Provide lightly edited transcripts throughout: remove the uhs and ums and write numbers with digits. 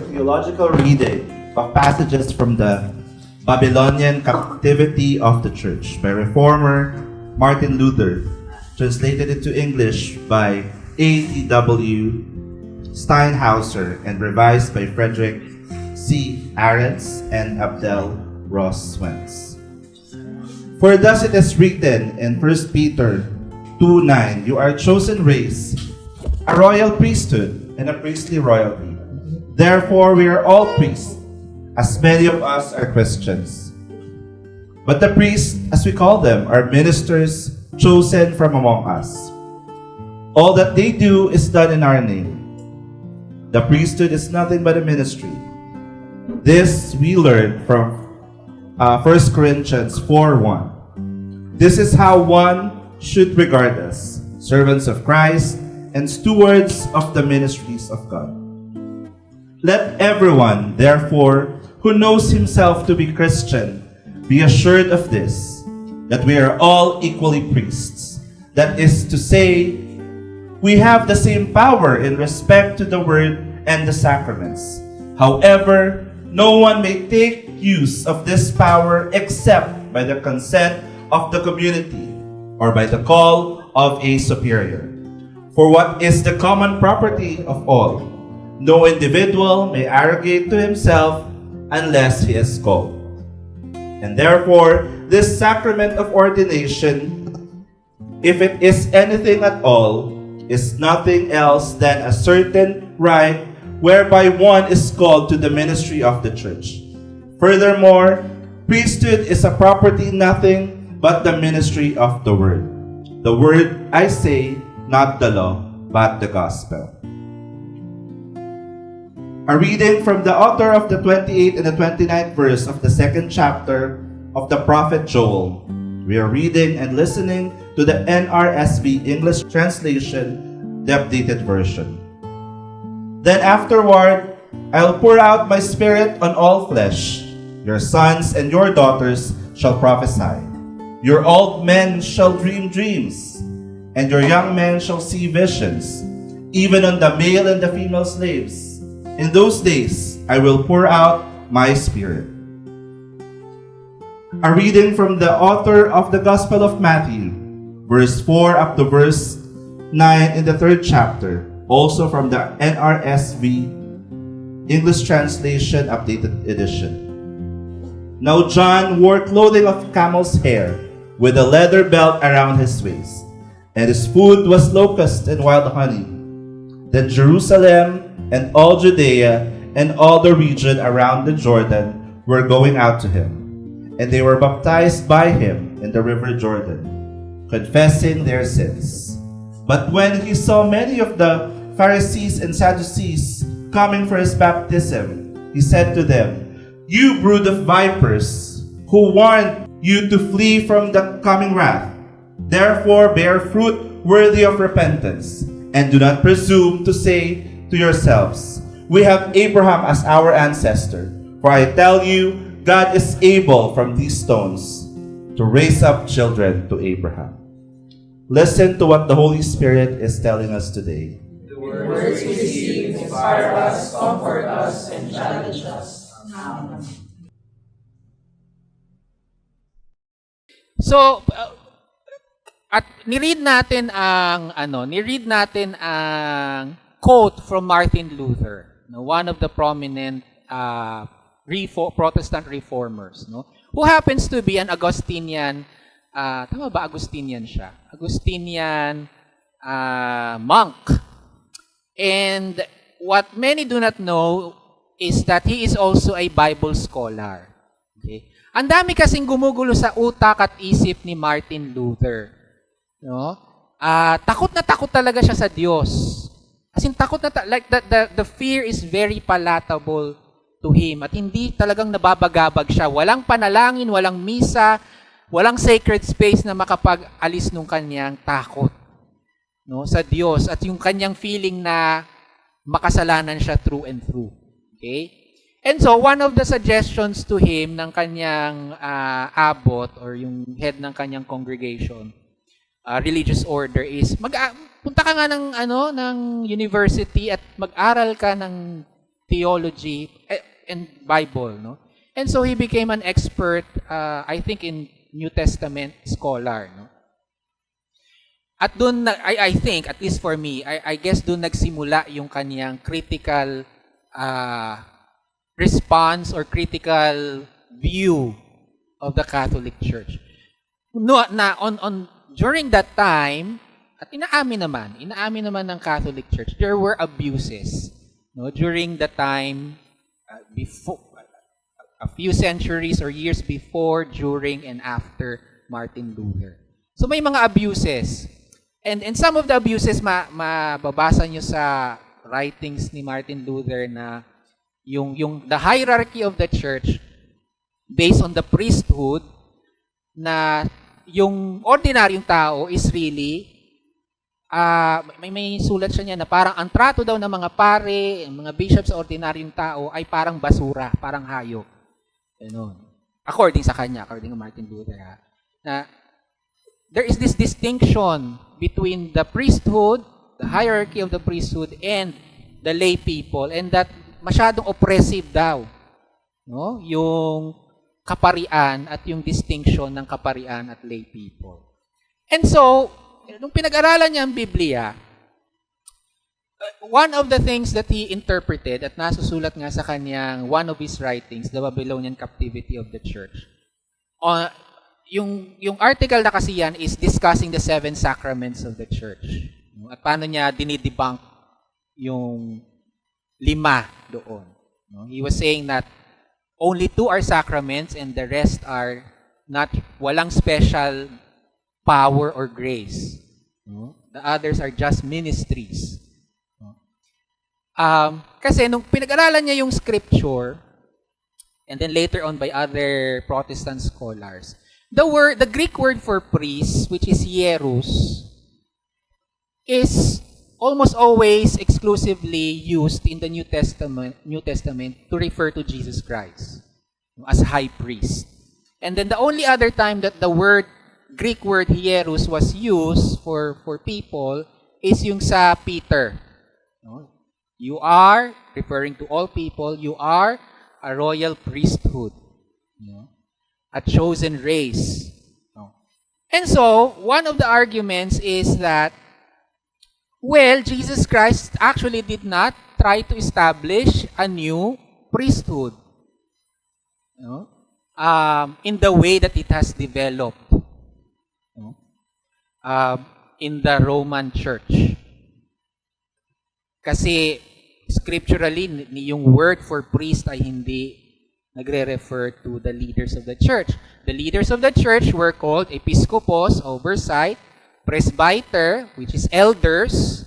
theological reading of passages from the Babylonian Captivity of the Church by Reformer Martin Luther, translated into English by A.T.W. Steinhauser and revised by Frederick C. Arends and Abdel Ross Wentz. For thus it is written in 1 Peter 2:9, "You are a chosen race, a royal priesthood, and a priestly royalty. Therefore we are all priests, as many of us are Christians. But the priests, as we call them, are ministers chosen from among us. All that they do is done in our name. The priesthood is nothing but a ministry. This we learn from 1 Corinthians 4:1. This is how one should regard us, servants of Christ and stewards of the ministries of God. Let everyone, therefore, who knows himself to be Christian, be assured of this, that we are all equally priests. That is to say, we have the same power in respect to the word and the sacraments. However, no one may take use of this power except by the consent of the community or by the call of a superior. For what is the common property of all? No individual may arrogate to himself unless he is called. And therefore, this sacrament of ordination, if it is anything at all, is nothing else than a certain rite whereby one is called to the ministry of the church. Furthermore, priesthood is a property nothing but the ministry of the word. The word, I say, not the law, but the gospel." A reading from the author of the 28th and the 29th verse of the second chapter of the prophet Joel. We are reading and listening to the NRSV English translation, the updated version. "Then afterward, I'll pour out my spirit on all flesh. Your sons and your daughters shall prophesy. Your old men shall dream dreams, and your young men shall see visions, even on the male and the female slaves. In those days, I will pour out my spirit." A reading from the author of the Gospel of Matthew, verse 4 up to verse 9 in the 3rd chapter, also from the NRSV English translation, updated edition. "Now John wore clothing of camel's hair, with a leather belt around his waist, and his food was locusts and wild honey. Then Jerusalem and all Judea and all the region around the Jordan were going out to him, and they were baptized by him in the river Jordan, confessing their sins. But when he saw many of the Pharisees and Sadducees coming for his baptism, he said to them, 'You brood of vipers, who warned you to flee from the coming wrath? Therefore bear fruit worthy of repentance, and do not presume to say to yourselves, we have Abraham as our ancestor. For I tell you, God is able from these stones to raise up children to Abraham.'" Listen to what the Holy Spirit is telling us today. The words we receive inspire us, comfort us, and challenge us. Amen. So, at ni-read natin ang quote from Martin Luther, one of the prominent Protestant reformers, who happens to be an Augustinian, tama ba Augustinian siya? Augustinian monk. And what many do not know is that he is also a Bible scholar. Okay? Ang dami kasing gumugulo sa utak at isip ni Martin Luther. No? Takot na takot talaga siya sa Diyos. As in, takot na, like the fear is very palatable to him. At hindi talagang nababagabag siya. Walang panalangin, walang misa, walang sacred space na makapag-alis nung kanyang takot, no, sa Diyos. At yung kanyang feeling na makasalanan siya through and through. Okay? And so, one of the suggestions to him ng kanyang abbot or yung head ng kanyang congregation, religious order is punta ka nga ng university at mag-aral ka ng theology and Bible, no? And so he became an expert, I think, in New Testament scholar, no? At doon, I think, at least for me, I guess doon nagsimula yung kanyang critical response or critical view of the Catholic Church. No, during that time, at inaamin naman ng Catholic Church, there were abuses, no, during the time before, a few centuries or years before, during, and after Martin Luther. So may mga abuses. And some of the abuses mababasa nyo sa writings ni Martin Luther na yung the hierarchy of the church based on the priesthood, na yung ordinaryong tao is really may sulat siya niya na parang ang trato daw ng mga pare, mga bishops sa ordinaryong tao ay parang basura, parang hayop. Ganun. According sa kanya, according to Martin Luther, na there is this distinction between the priesthood, the hierarchy of the priesthood, and the lay people, and that masyadong oppressive daw, no? Yung kaparian at yung distinction ng kaparian at lay people. And so, nung pinag-aralan niya ang Biblia, one of the things that he interpreted at nasusulat nga sa kanyang one of his writings, The Babylonian Captivity of the Church, yung article na kasi yan is discussing the 7 sacraments of the church. At paano niya dinidebunk yung 5 doon. He was saying that only 2 are sacraments and the rest are walang special power or grace. The others are just ministries. Kasi nung pinag-aralan niya yung scripture, and then later on by other Protestant scholars, the Greek word for priest, which is hieros, is almost always exclusively used in the New Testament to refer to Jesus Christ as high priest. And then the only other time that the Greek word hieros was used for people is yung sa Peter. You are, referring to all people, you are a royal priesthood. A chosen race. And so, one of the arguments is that, well, Jesus Christ actually did not try to establish a new priesthood in the way that it has developed in the Roman Church. Kasi scripturally, yung word for priest ay hindi nagre-refer to the leaders of the church. The leaders of the church were called episkopos, oversight, presbyter, which is elders,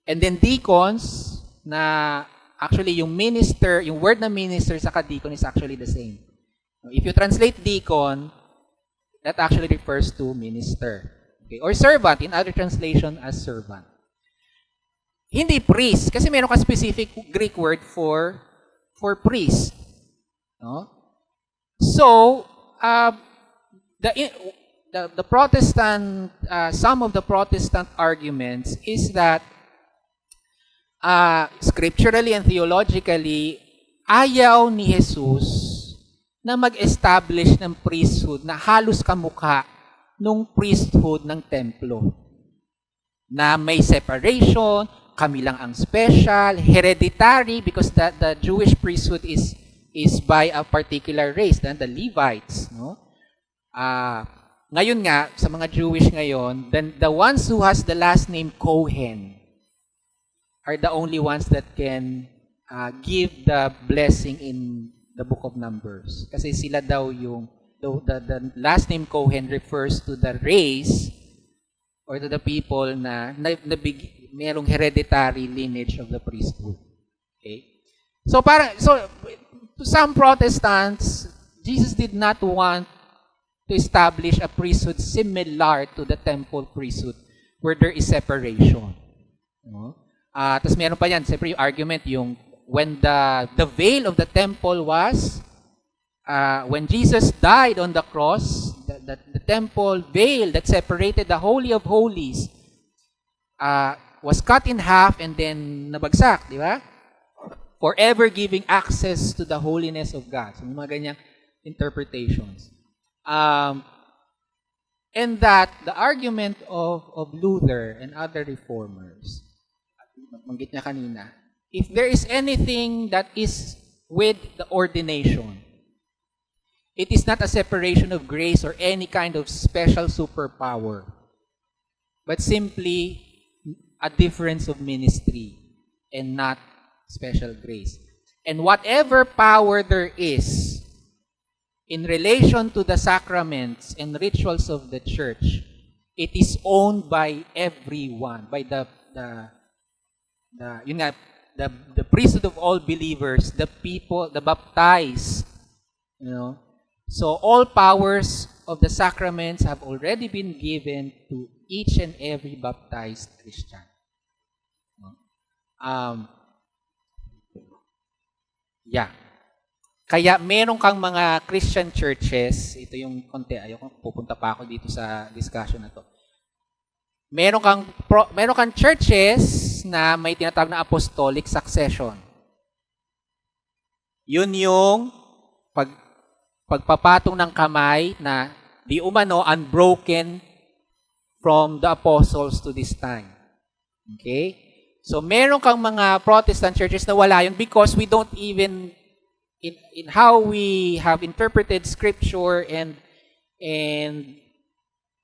and then deacons, na actually yung minister, yung word na minister sa deacon is actually the same. If you translate deacon, that actually refers to minister. Okay? Or servant, in other translation as servant. Hindi priest, kasi meron ka specific Greek word for priest. No? So, the Protestant, some of the Protestant arguments is that scripturally and theologically, ayaw ni Jesus na mag-establish ng priesthood na halos kamukha nung priesthood ng templo. Na may separation, kami lang ang special, hereditary, because the Jewish priesthood is by a particular race, the Levites, no? Ngayon nga sa mga Jewish ngayon, then the ones who has the last name Cohen are the only ones that can give the blessing in the book of Numbers. Kasi sila daw yung the last name Cohen refers to the race or to the people na merong hereditary lineage of the priesthood. Okay? So to some Protestants, Jesus did not want to establish a priesthood similar to the temple priesthood where there is separation. Tapos meron pa yan, siyempre yung argument, yung when the veil of the temple was, when Jesus died on the cross, the temple veil that separated the Holy of Holies was cut in half and then nabagsak, di ba? forever giving access to the holiness of God. So, may mga ganyang interpretations. And that the argument of Luther and other reformers, manggit niya kanina, if there is anything that is with the ordination, it is not a separation of grace or any kind of special superpower, but simply a difference of ministry and not special grace. And whatever power there is in relation to the sacraments and rituals of the church, it is owned by everyone, by the priesthood of all believers, the people, the baptized, you know. So all powers of the sacraments have already been given to each and every baptized Christian. Yeah. Kaya meron kang mga Christian churches, ito yung konti, ayoko pupunta pa ako dito sa discussion na to. Meron kang churches na may tinatawag na apostolic succession. Yun yung pagpapatong ng kamay na di umano unbroken from the apostles to this time. Okay? So meron kang mga Protestant churches na wala yun because we don't even in how we have interpreted scripture and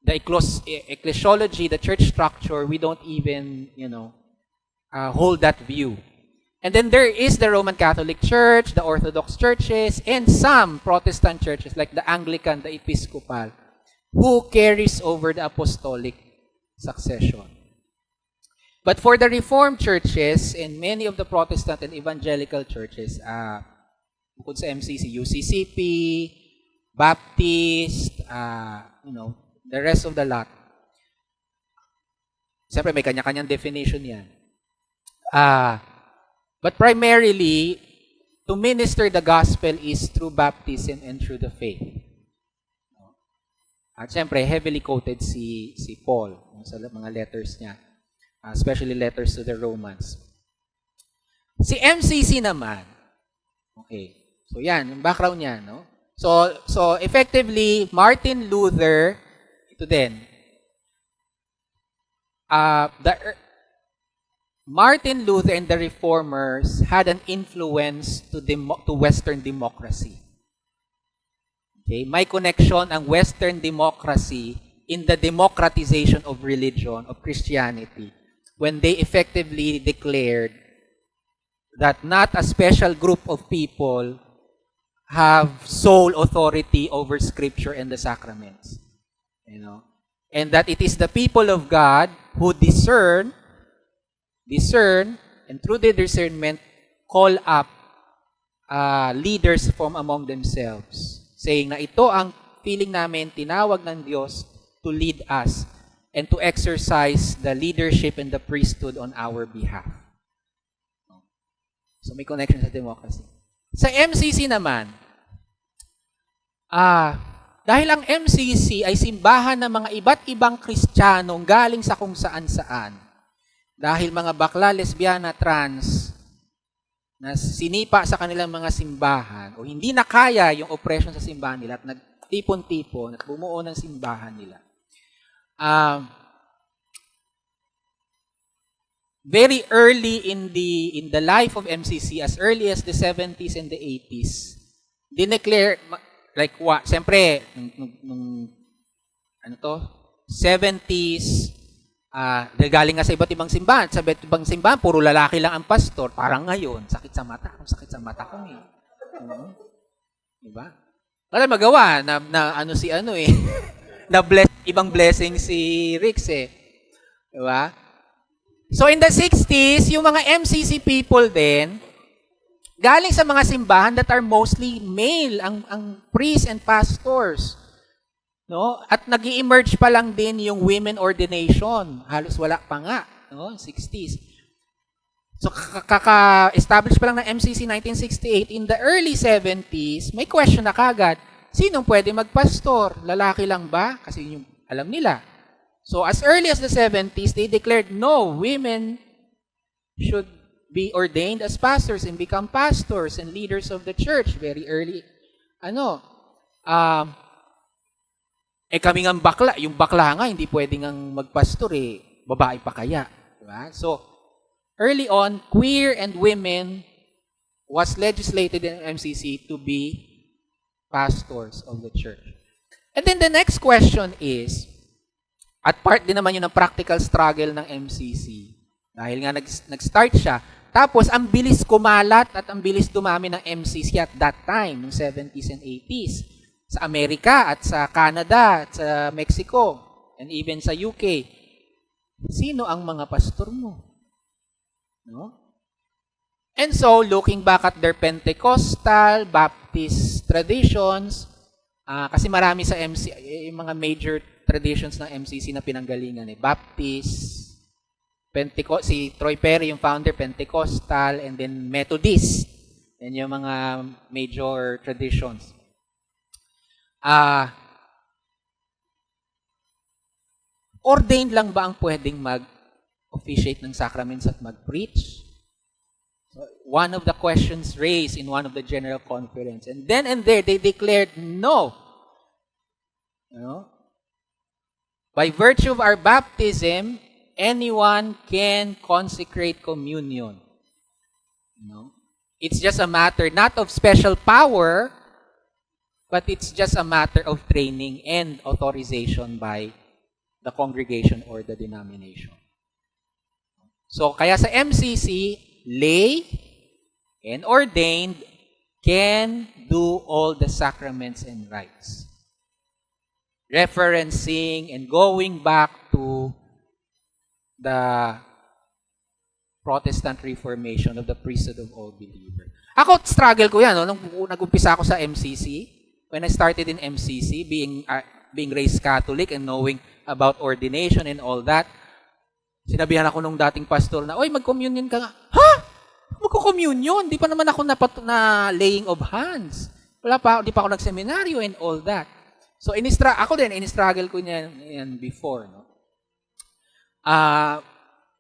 the ecclesiology, the church structure, we don't even, hold that view. And then there is the Roman Catholic Church, the Orthodox churches, and some Protestant churches like the Anglican, the Episcopal, who carries over the apostolic succession. But for the Reformed churches and many of the Protestant and evangelical churches, bukod sa MCC, UCCP, Baptist, the rest of the lot. Siyempre, may kanya-kanyang definition yan. But primarily, to minister the gospel is through baptism and through the faith. At siyempre, heavily quoted si Paul sa mga letters niya, especially letters to the Romans. Si MCC naman, okay, so yan, yung background niya, no? So effectively, Martin Luther, ito din, Martin Luther and the Reformers had an influence to Western democracy. Okay, may connection ang Western democracy in the democratization of religion, of Christianity, when they effectively declared that not a special group of people have sole authority over Scripture and the sacraments. And that it is the people of God who discern, and through their discernment, call up leaders from among themselves, saying na ito ang feeling namin, tinawag ng Diyos to lead us and to exercise the leadership and the priesthood on our behalf. So may connection sa democracy. Sa MCC naman, dahil ang MCC ay simbahan ng mga iba't ibang Kristiyanong galing sa kung saan-saan, dahil mga bakla, lesbiana, trans, na sinipa sa kanilang mga simbahan, o hindi na kaya yung oppression sa simbahan nila at nagtipon-tipon at bumuo ng simbahan nila. Very early in the life of MCC, as early as the 70s and the 80s, dineclare, like what? Siyempre, nung 70s, galing nga sa iba't ibang simbahan. Sa iba't ibang simbahan, puro lalaki lang ang pastor. Parang ngayon, sakit sa mata ko eh. Diba? Wala magawa na na bless, ibang blessing si Rix eh. Diba? So in the 60s, yung mga MCC people din, galing sa mga simbahan that are mostly male, ang priests and pastors. No? At nag-emerge pa lang din yung women ordination. Halos wala pa nga, no? 60s. So kaka-establish pa lang ng MCC 1968. In the early 70s, may question na kagad, sinong pwede magpastor? Lalaki lang ba? Kasi yun yung alam nila. So as early as the 70s, they declared, no, women should be ordained as pastors and become pastors and leaders of the church very early. Kami ng bakla, yung bakla nga, hindi pwedeng ang magpastor babae pa kaya. Diba? So, early on, queer and women was legislated in MCC to be pastors of the church. And then the next question is, at part din naman yun ng practical struggle ng MCC, dahil nga nag-start siya, tapos ang bilis kumalat at ang bilis dumami ng MCC at that time, ng 70s and 80s, sa Amerika at sa Canada at sa Mexico, and even sa UK. Sino ang mga pastor mo? No? And so, looking back at their Pentecostal, Baptist traditions, kasi marami sa yung mga major traditions ng MCC na pinanggalingan Baptist, si Troy Perry, yung founder, Pentecostal, and then Methodist. Yan yung mga major traditions. Ordained lang ba ang pwedeng mag-officiate ng sacraments at mag-preach? One of the questions raised in one of the general conference. And then and there, they declared no. By virtue of our baptism, anyone can consecrate communion. It's just a matter not of special power, but it's just a matter of training and authorization by the congregation or the denomination. So, kaya sa MCC, lay and ordained can do all the sacraments and rites. Referencing and going back to the Protestant Reformation of the priesthood of all believers. Ako, struggle ko yan. Nung nag-umpisa ako sa MCC, when I started in MCC, being raised Catholic and knowing about ordination and all that, sinabihan ako nung dating pastor na, oy, mag-communion ka nga. Ha? Magko-communion? Di pa naman ako na laying of hands. Di pa ako nag-seminaryo and all that. So, ako din, in-struggle ko niyan before. No?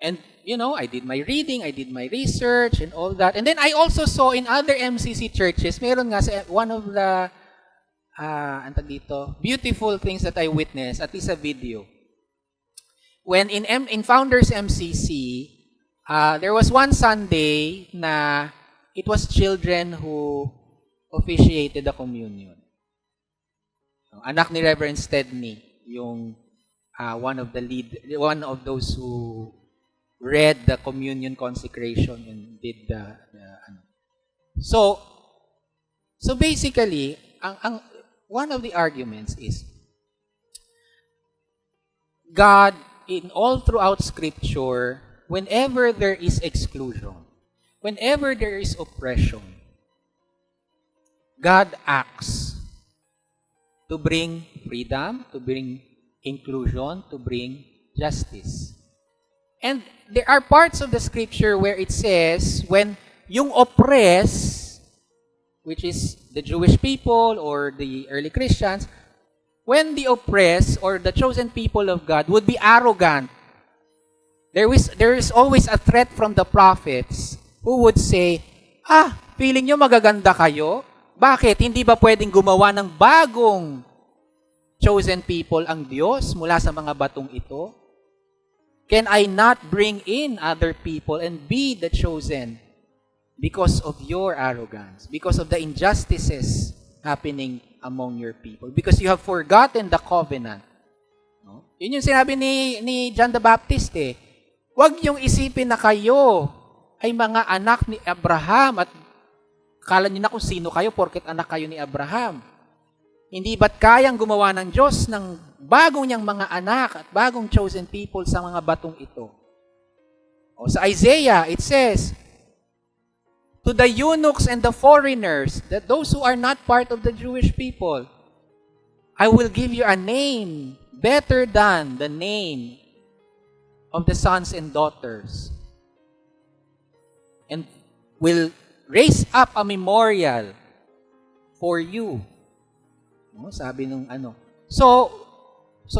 And, I did my reading, I did my research and all that. And then I also saw in other MCC churches, meron nga sa one of the beautiful things that I witnessed, at least a video. When in Founders MCC, there was one Sunday na it was children who officiated the communion. Anak ni Reverend Stedney, yung one of those who read the communion consecration and did So basically, one of the arguments is God in all throughout Scripture, whenever there is exclusion, whenever there is oppression, God acts to bring freedom, to bring inclusion, to bring justice. And there are parts of the Scripture where it says, when yung oppressed, which is the Jewish people or the early Christians, when the oppressed or the chosen people of God would be arrogant, there is always a threat from the prophets who would say, feeling nyo magaganda kayo? Bakit? Hindi ba pwedeng gumawa ng bagong chosen people ang Diyos mula sa mga batong ito? Can I not bring in other people and be the chosen because of your arrogance, because of the injustices happening among your people, because you have forgotten the covenant? No? Yun yung sinabi ni John the Baptist Huwag yung isipin na kayo ay mga anak ni Abraham at kala niyo na kung sino kayo porket anak kayo ni Abraham. Hindi ba't kayang gumawa ng Diyos ng bagong niyang mga anak at bagong chosen people sa mga batong ito? O sa Isaiah, it says, to the eunuchs and the foreigners, that those who are not part of the Jewish people, I will give you a name better than the name of the sons and daughters, and will raise up a memorial for you. No, sabi nung So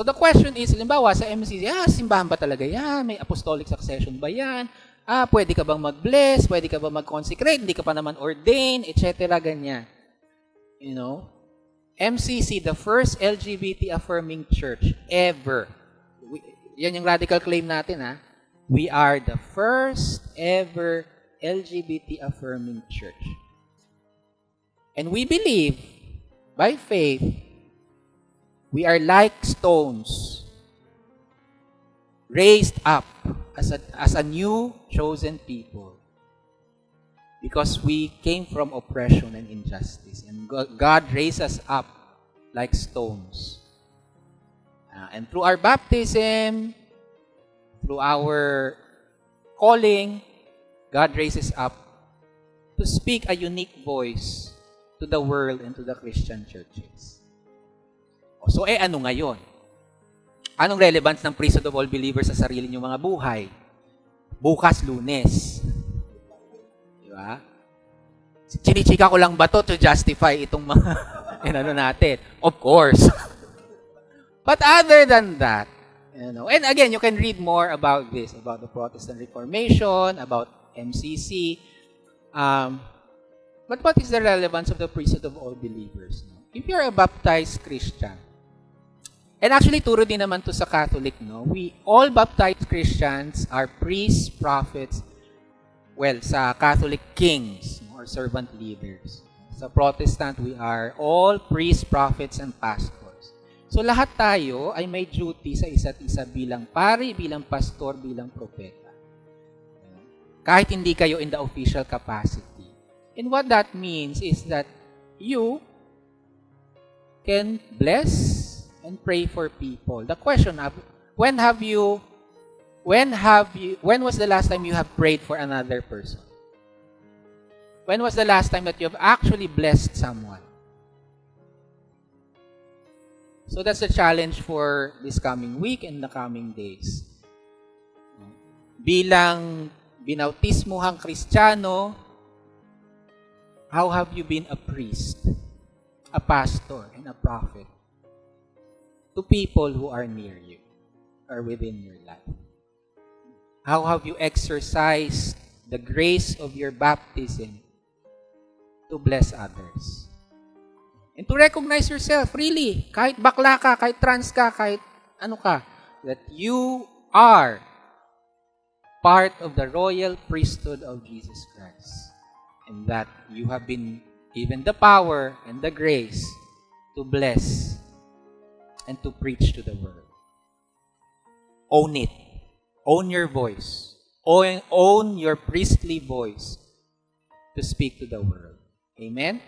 the question is, halimbawa sa MCC, simbahan ba talaga yan? May apostolic succession ba yan? pwede ka bang mag-bless? Pwede ka bang mag-consecrate? Hindi ka pa naman ordained, etc. Ganyan. You know? MCC, the first LGBT affirming church ever. Yan yung radical claim natin, ha? We are the first ever LGBT affirming church. And we believe, by faith, we are like stones raised up as a new chosen people because we came from oppression and injustice. And God raised us up like stones. And through our baptism, through our calling, God raises up to speak a unique voice to the world and to the Christian churches. So, ano ngayon? Anong relevance ng priesthood of all believers sa sarili niyong mga buhay? Bukas, Lunes. Di ba? Chinichika ko lang ba to justify itong mga inano natin? Of course. But other than that, you know, and again, you can read more about this, about the Protestant Reformation, about MCC. But what is the relevance of the priesthood of all believers? If you're a baptized Christian, and actually, turo din naman to sa Catholic, no? We all baptized Christians are priests, prophets, well, sa Catholic kings or servant leaders. Sa Protestant, we are all priests, prophets, and pastors. So lahat tayo ay may duty sa isa't isa bilang pari, bilang pastor, bilang propeta. Kahit hindi kayo in the official capacity. And what that means is that you can bless and pray for people. The question of when was the last time you have prayed for another person? When was the last time that you have actually blessed someone? So that's the challenge for this coming week and the coming days. Bilang binautismuhang Kristiyano, how have you been a priest, a pastor, and a prophet to people who are near you or within your life? How have you exercised the grace of your baptism to bless others? And to recognize yourself, really, kahit bakla ka, kahit trans ka, kahit ano ka, that you are part of the royal priesthood of Jesus Christ. And that you have been given the power and the grace to bless and to preach to the world. Own it. Own your voice. Own your priestly voice to speak to the world. Amen?